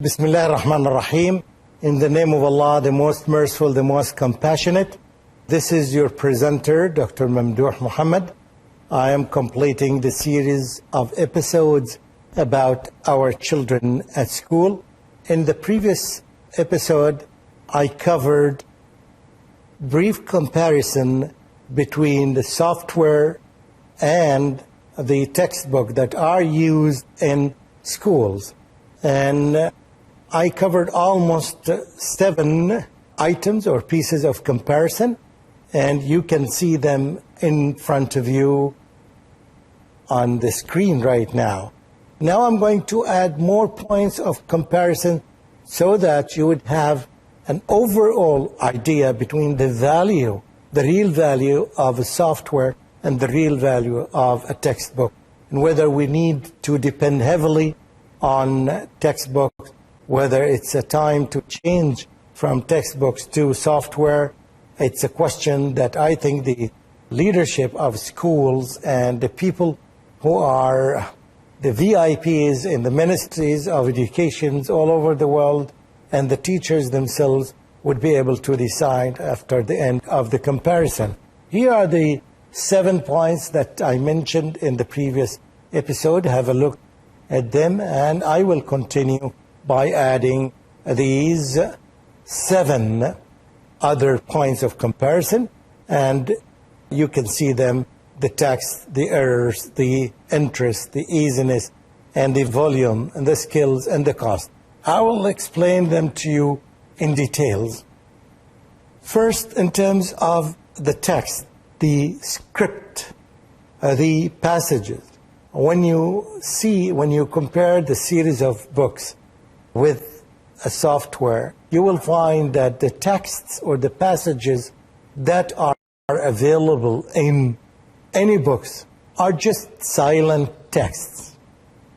Bismillah ar-Rahman ar-Rahim. In the name of Allah, the most merciful, the most compassionate. This is your presenter, Dr. Mamdouh Mohamed. I am completing the series of episodes about our children at school. In the previous episode, I covered brief comparison between the software and the textbook that are used in schools. And I covered almost 7 items or pieces of comparison, and you can see them in front of you on the screen right now. Now I'm going to add more points of comparison so that you would have an overall idea between the value, the real value of a software and the real value of a textbook, and whether we need to depend heavily on textbooks, whether it's a time to change from textbooks to software. It's a question that I think the leadership of schools and the people who are the VIPs in the ministries of education all over the world and the teachers themselves would be able to decide after the end of the comparison. Here are the 7 points that I mentioned in the previous episode. Have a look at them, and I will continue by adding these 7 other points of comparison, and you can see them: the text, the errors, the interest, the easiness, and the volume, and the skills, and the cost. I will explain them to you in details. First, in terms of the text, the script, the passages. When you compare the series of books with a software, you will find that the texts or the passages that are available in any books are just silent texts.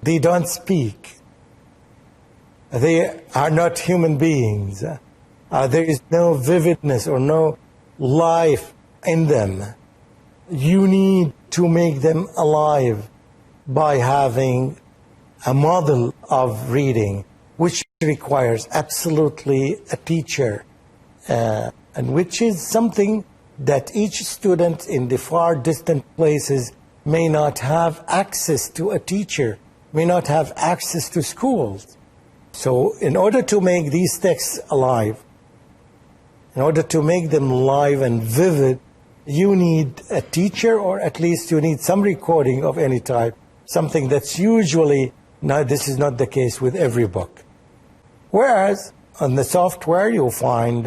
They don't speak. They are not human beings. There is no vividness or no life in them. You need to make them alive by having a model of reading, which requires absolutely a teacher, and which is something that each student in the far distant places may not have access to a teacher, may not have access to schools. So in order to make these texts alive, in order to make them live and vivid, you need a teacher, or at least you need some recording of any type, something that's usually, now this is not the case with every book. Whereas on the software you'll find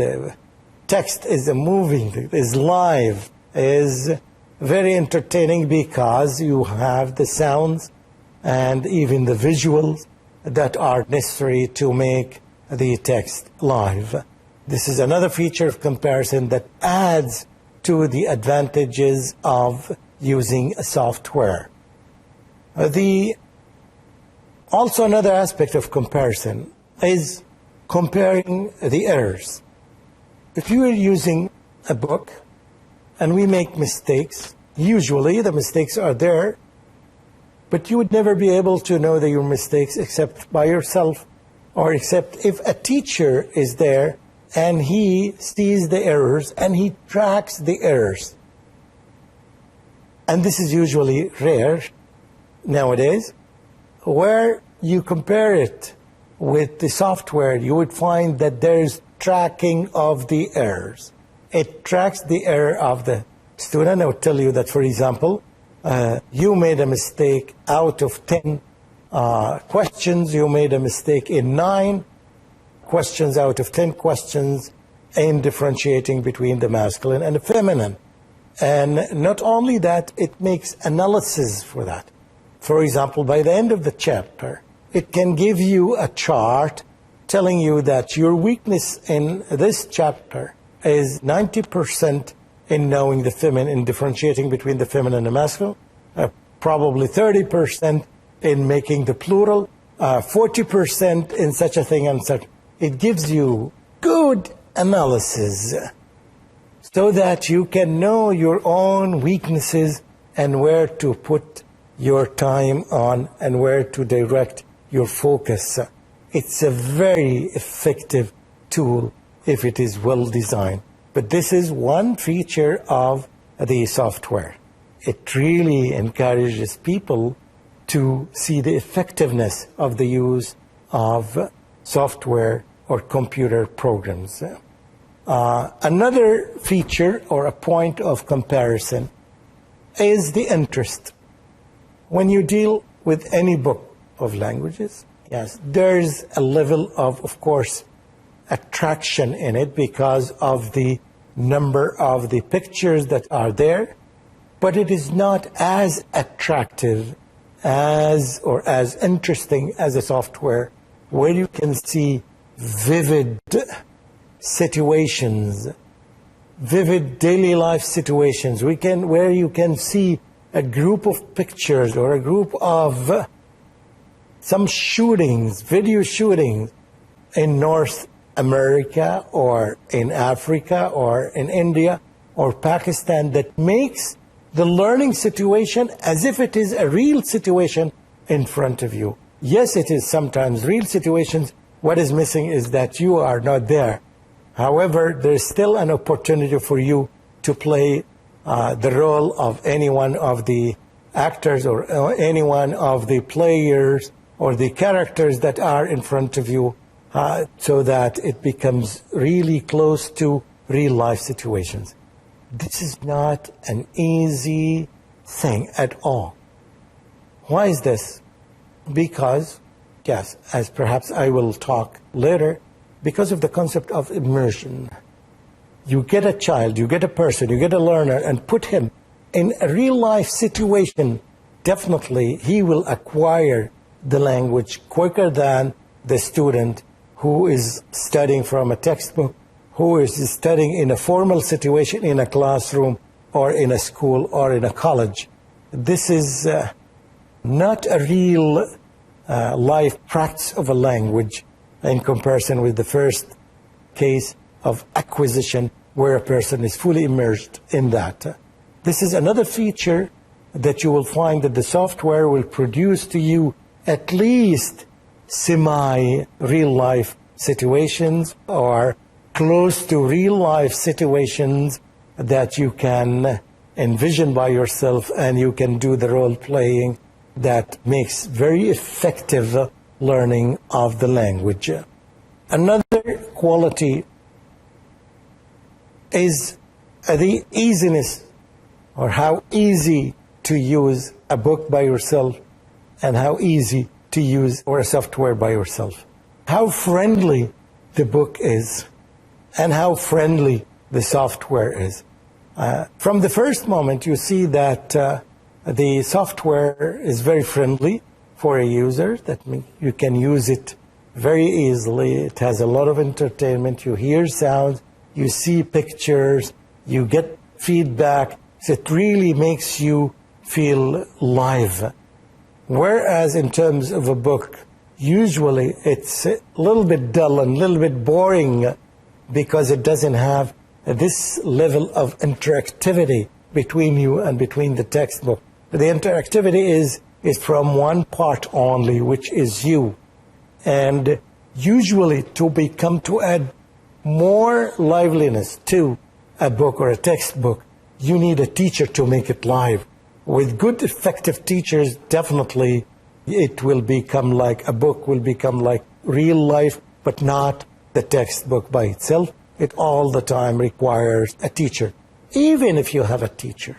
text is moving, is live, is very entertaining because you have the sounds and even the visuals that are necessary to make the text live. This is another feature of comparison that adds to the advantages of using a software. Also another aspect of comparison is comparing the errors. If you are using a book and we make mistakes, usually the mistakes are there, but you would never be able to know that your mistakes except by yourself, or except if a teacher is there and he sees the errors and he tracks the errors. And this is usually rare nowadays. Where you compare it with the software, you would find that there's tracking of the errors. It tracks the error of the student. I would tell you that, for example, you made a mistake out of 10 questions. You made a mistake in 9 questions out of 10 questions in differentiating between the masculine and the feminine. And not only that, it makes analysis for that. For example, by the end of the chapter, it can give you a chart telling you that your weakness in this chapter is 90% in knowing the feminine, in differentiating between the feminine and the masculine, probably 30% in making the plural, 40% in such a thing and such. It gives you good analysis so that you can know your own weaknesses and where to put your time on and where to direct your focus It's a very effective tool if it is well designed. But this is one feature of the software. It really encourages people to see the effectiveness of the use of software or computer programs. Another feature or a point of comparison is the interest. When you deal with any book of languages, yes, there's a level of course, attraction in it because of the number of the pictures that are there, but it is not as attractive as or as interesting as a software where you can see vivid situations, vivid daily life situations. Where you can see a group of pictures or a group of some shootings, video shootings in North America or in Africa or in India or Pakistan that makes the learning situation as if it is a real situation in front of you. Yes, it is sometimes real situations. What is missing is that you are not there. However, there is still an opportunity for you to play the role of any one of the actors or any one of the players or the characters that are in front of you so that it becomes really close to real life situations. This is not an easy thing at all. Why is this? Because, yes, as perhaps I will talk later, because of the concept of immersion. You get a child, you get a person, you get a learner, and put him in a real life situation, definitely he will acquire the language quicker than the student who is studying from a textbook, who is studying in a formal situation in a classroom or in a school or in a college. This is not a real life practice of a language in comparison with the first case of acquisition where a person is fully immersed in that. This is another feature that you will find that the software will produce to you at least semi-real life situations or close to real life situations that you can envision by yourself, and you can do the role playing that makes very effective learning of the language. Another quality is the easiness, or how easy to use a book by yourself and how easy to use or a software by yourself. How friendly the book is and how friendly the software is. From the first moment you see that the software is very friendly for a user. That means you can use it very easily. It has a lot of entertainment. You hear sounds, you see pictures, you get feedback. So it really makes you feel live. Whereas in terms of a book, usually it's a little bit dull and a little bit boring because it doesn't have this level of interactivity between you and between the textbook. The interactivity is from one part only, which is you. And usually to add more liveliness to a book or a textbook, you need a teacher to make it live. With good, effective teachers, definitely it will become like a book, will become like real life, but not the textbook by itself. It all the time requires a teacher. Even if you have a teacher,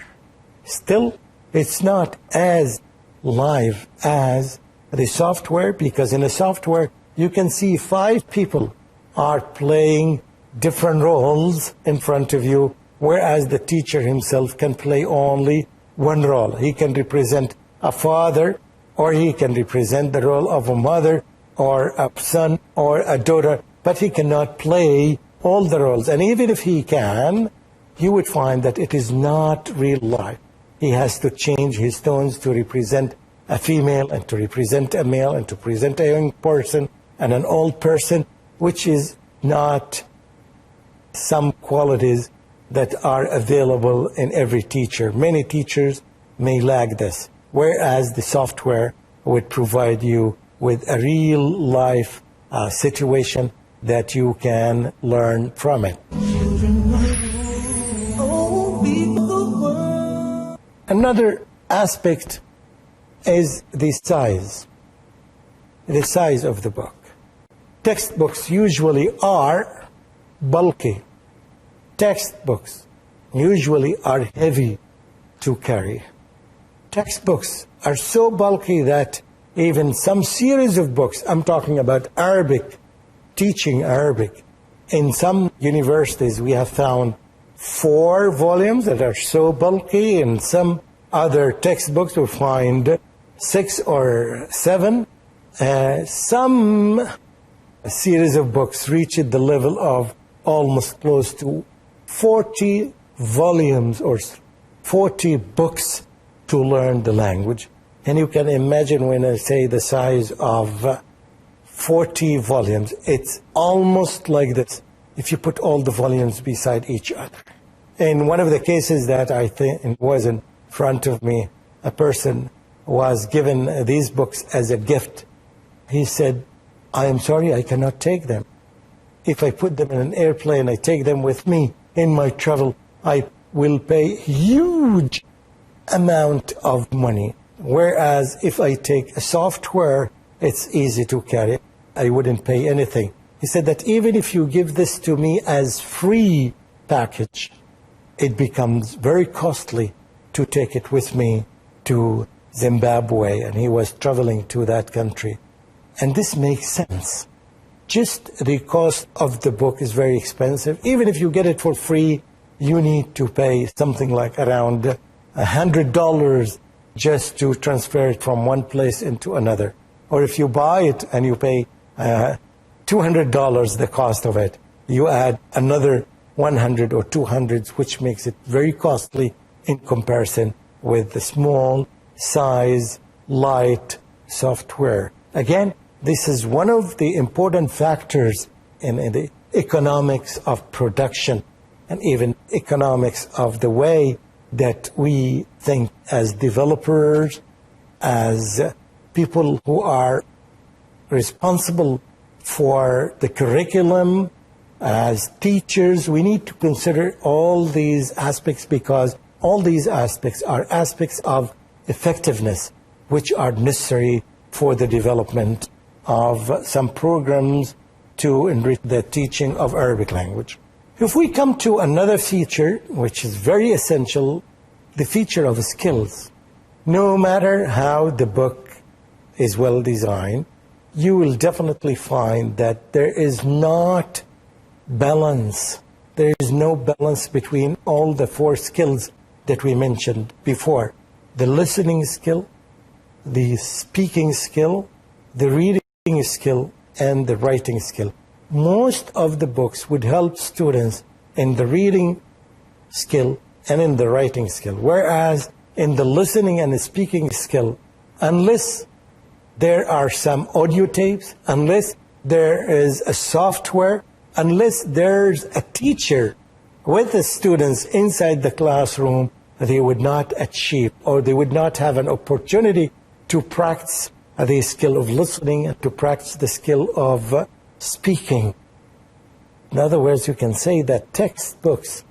still it's not as live as the software, because in a software you can see 5 people are playing different roles in front of you, whereas the teacher himself can play only one role. He can represent a father, or he can represent the role of a mother, or a son, or a daughter, but he cannot play all the roles. And even if he can, you would find that it is not real life. He has to change his tones to represent a female and to represent a male and to present a young person and an old person, which is not some qualities that are available in every teacher. Many teachers may lack this, whereas the software would provide you with a real life situation that you can learn from it. Another aspect is the size of the book. Textbooks usually are bulky. Textbooks usually are heavy to carry. Textbooks are so bulky that even some series of books, I'm talking about Arabic, teaching Arabic, in some universities we have found 4 volumes that are so bulky. In some other textbooks we find 6 or 7. Some series of books reach the level of almost close to 40 volumes or 40 books to learn the language. And you can imagine when I say the size of 40 volumes, it's almost like this if you put all the volumes beside each other. In one of the cases that I think was in front of me, a person was given these books as a gift. He said, I am sorry, I cannot take them. If I put them in an airplane, I take them with me in my travel, I will pay huge amount of money. Whereas if I take a software, it's easy to carry. I wouldn't pay anything. He said that even if you give this to me as free package, it becomes very costly to take it with me to Zimbabwe, and he was traveling to that country. And this makes sense. Just the cost of the book is very expensive. Even if you get it for free, you need to pay something like around $100 just to transfer it from one place into another. Or if you buy it and you pay $200 the cost of it, you add another 100 or 200, which makes it very costly in comparison with the small size, light software. Again, this is one of the important factors in the economics of production and even economics of the way that we think as developers, as people who are responsible for the curriculum, as teachers. We need to consider all these aspects because all these aspects are aspects of effectiveness which are necessary for the development of some programs to enrich the teaching of Arabic language. If we come to another feature which is very essential, the feature of skills. No matter how the book is well designed, you will definitely find that there is not balance. There is no balance between all the 4 skills that we mentioned before. The listening skill, the speaking skill, the reading skill, and the writing skill. Most of the books would help students in the reading skill and in the writing skill. Whereas in the listening and the speaking skill, unless there are some audio tapes, unless there is a software, unless there's a teacher with the students inside the classroom, they would not achieve or they would not have an opportunity to practice the skill of listening and to practice the skill of speaking. In other words, you can say that textbooks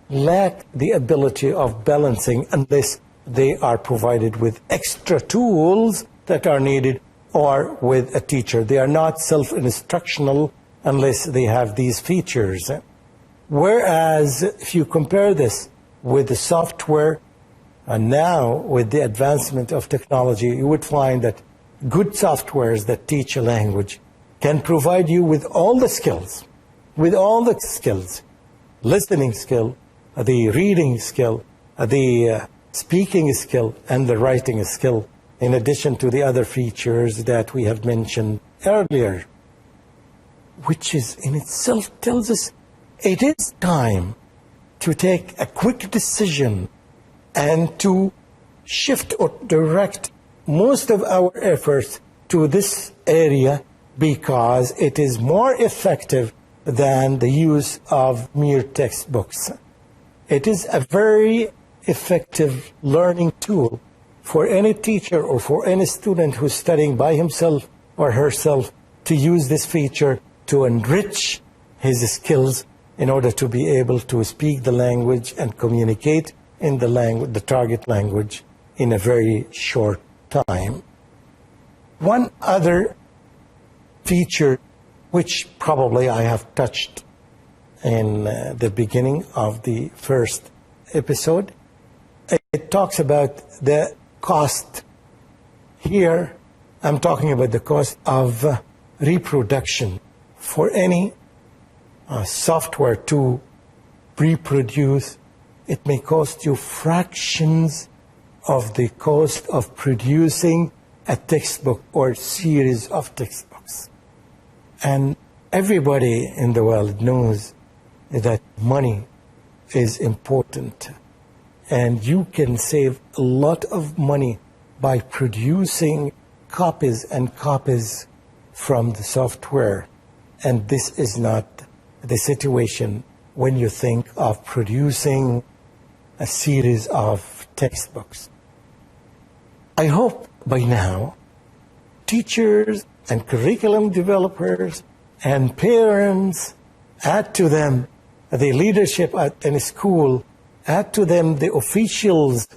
lack the ability of balancing unless they are provided with extra tools that are needed or with a teacher. They are not self-instructional unless they have these features. Whereas if you compare this with the software and now with the advancement of technology, you would find that good softwares that teach a language can provide you with all the skills, listening skill, the reading skill, the speaking skill, and the writing skill, in addition to the other features that we have mentioned earlier, which is in itself tells us it is time to take a quick decision and to shift or direct most of our efforts to this area because it is more effective than the use of mere textbooks. It is a very effective learning tool for any teacher or for any student who's studying by himself or herself to use this feature to enrich his skills in order to be able to speak the language and communicate in the target language in a very short time. One other feature, which probably I have touched in the beginning of the first episode, it talks about the cost. Here, I'm talking about the cost of reproduction. For any software to reproduce, it may cost you fractions of the cost of producing a textbook or series of textbooks. And everybody in the world knows that money is important. And you can save a lot of money by producing copies and copies from the software. And this is not the situation when you think of producing a series of textbooks. I hope by now teachers and curriculum developers and parents, add to them the leadership at any school, add to them the officials,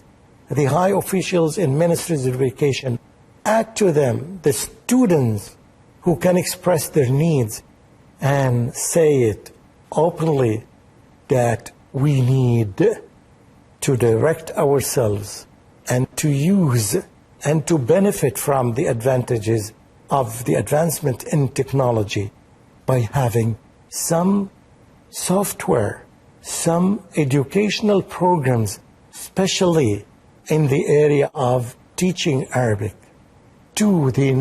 the high officials in ministries of education, add to them the students who can express their needs and say it openly that we need to direct ourselves and to use and to benefit from the advantages of the advancement in technology by having some software, some educational programs, especially in the area of teaching Arabic to the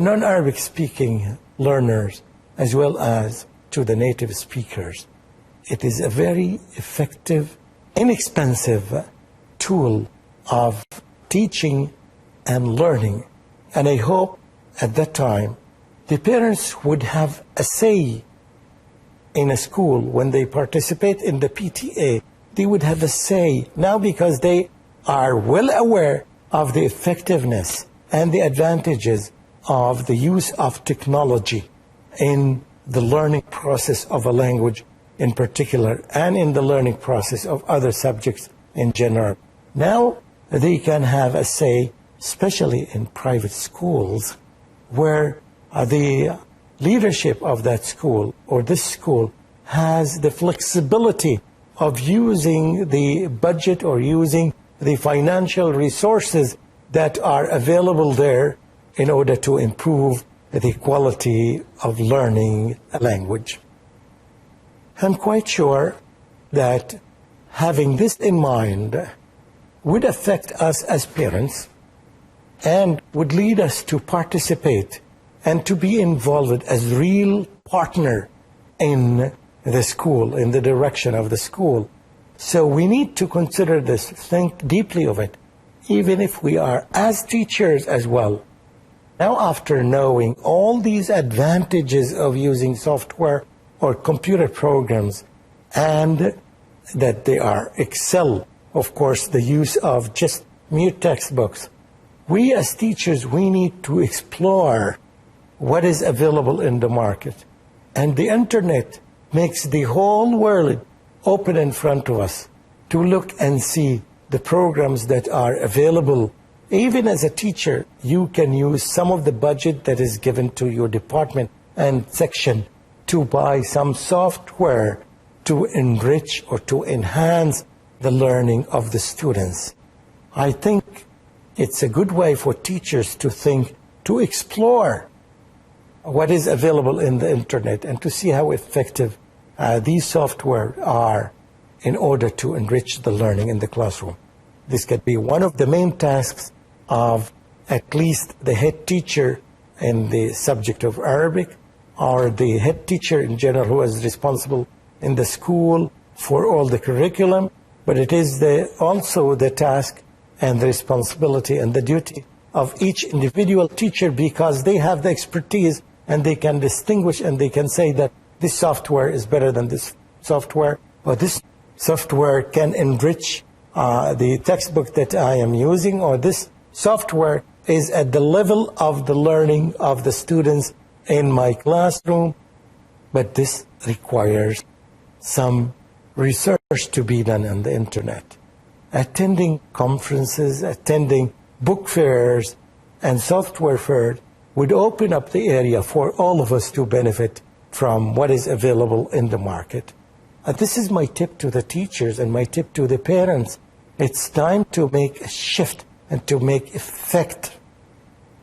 non-Arabic speaking learners as well as to the native speakers. It is a very effective, inexpensive tool of teaching and learning. And I hope at that time the parents would have a say in a school when they participate in the PTA. They would have a say now because they are well aware of the effectiveness and the advantages of the use of technology in the learning process of a language in particular and in the learning process of other subjects in general. Now they can have a say, especially in private schools, where the leadership of that school or this school has the flexibility of using the budget or using the financial resources that are available there in order to improve the quality of learning a language. I'm quite sure that having this in mind would affect us as parents and would lead us to participate and to be involved as real partner in the school, in the direction of the school. So we need to consider this, think deeply of it, even if we are as teachers as well. Now, after knowing all these advantages of using software or computer programs and that they are excel, of course, the use of just mere textbooks, we as teachers, we need to explore what is available in the market. And the internet makes the whole world open in front of us to look and see the programs that are available. Even as a teacher, you can use some of the budget that is given to your department and section to buy some software to enrich or to enhance the learning of the students. I think it's a good way for teachers to think, to explore what is available in the internet and to see how effective these software are in order to enrich the learning in the classroom. This could be one of the main tasks of at least the head teacher in the subject of Arabic or the head teacher in general who is responsible in the school for all the curriculum, but it is also the task and the responsibility and the duty of each individual teacher because they have the expertise and they can distinguish and they can say that this software is better than this software, or this software can enrich the textbook that I am using, or this software is at the level of the learning of the students in my classroom, but this requires some research to be done on the internet. Attending conferences, attending book fairs, and software fairs would open up the area for all of us to benefit from what is available in the market. This is my tip to the teachers and my tip to the parents. It's time to make a shift and to make effect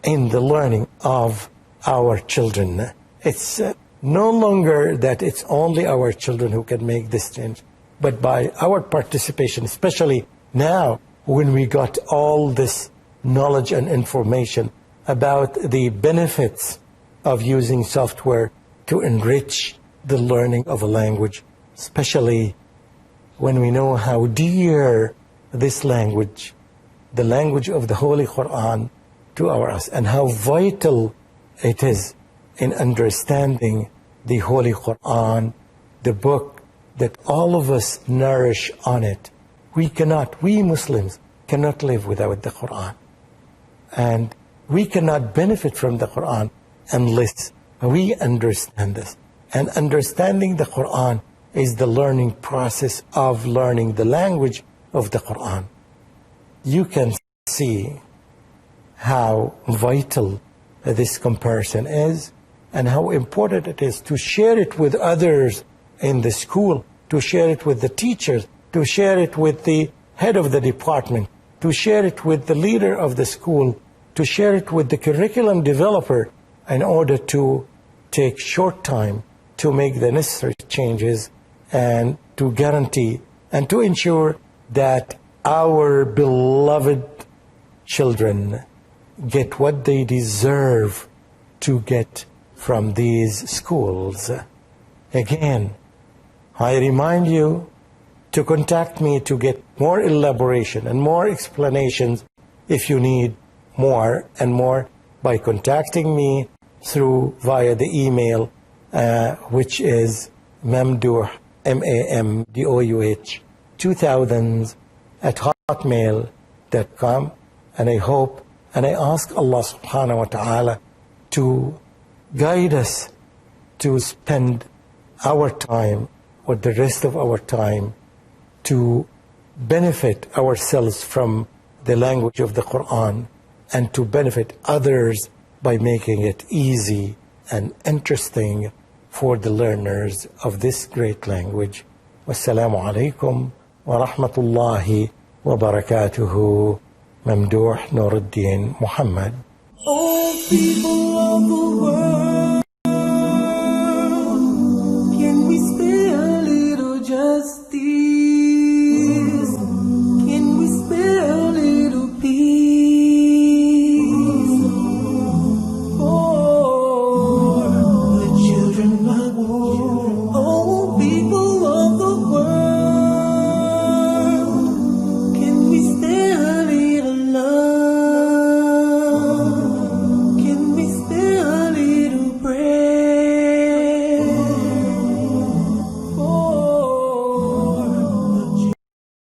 in the learning of our children. It's no longer that it's only our children who can make this change, but by our participation, especially now when we got all this knowledge and information about the benefits of using software to enrich the learning of a language, especially when we know how dear this language, the language of the Holy Quran, to us, and how vital it is in understanding the Holy Quran, the book that all of us nourish on it. We Muslims cannot live without the Quran. And we cannot benefit from the Quran unless we understand this. And understanding the Quran is the learning process of learning the language of the Quran. You can see how vital this comparison is and how important it is to share it with others in the school, to share it with the teachers, to share it with the head of the department, to share it with the leader of the school, to share it with the curriculum developer in order to take short time to make the necessary changes and to guarantee and to ensure that our beloved children get what they deserve to get from these schools. Again, I remind you to contact me to get more elaboration and more explanations if you need more and more by contacting me via the email which is Mamdouh, Mamdouh 2000 at hotmail.com. And I hope and I ask Allah subhanahu wa ta'ala to guide us to spend our time or the rest of our time to benefit ourselves from the language of the Quran and to benefit others by making it easy and interesting for the learners of this great language. Wassalamu alaikum wa rahmatullahi wa barakatuhu. Mamdouh Mohamed. Oh, people of the world.